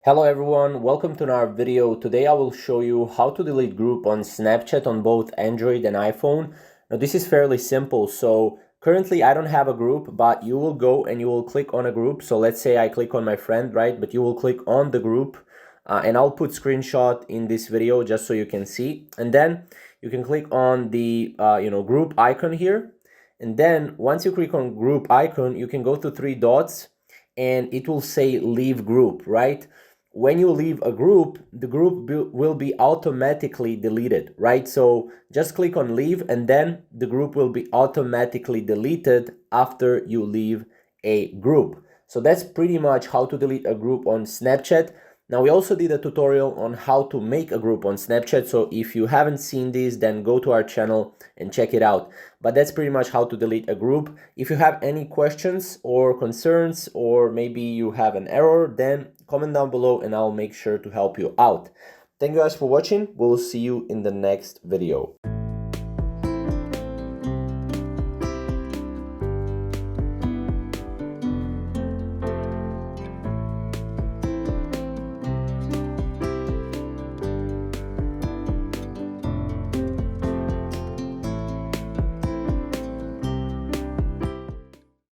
Hello everyone, welcome to our video. Today I will show you how to delete group on Snapchat on both Android and iPhone. Now this is fairly simple. So currently I don't have a group, but you will go and you will click on a group. So let's say I click on my friend, right? But you will click on the group and I'll put screenshot in this video just so you can see. And then you can click on the group icon here. And then once you click on group icon, you can go to three dots and it will say leave group, right? When you leave a group, the group will be automatically deleted, right? So just click on leave and then the group will be automatically deleted after you leave a group. So that's pretty much how to delete a group on Snapchat. Now we also did a tutorial on how to make a group on Snapchat, so if you haven't seen this, then go to our channel and check it out. But that's pretty much how to delete a group. If you have any questions or concerns, or maybe you have an error, then comment down below and I'll make sure to help you out. Thank you guys for watching. We'll see you in the next video.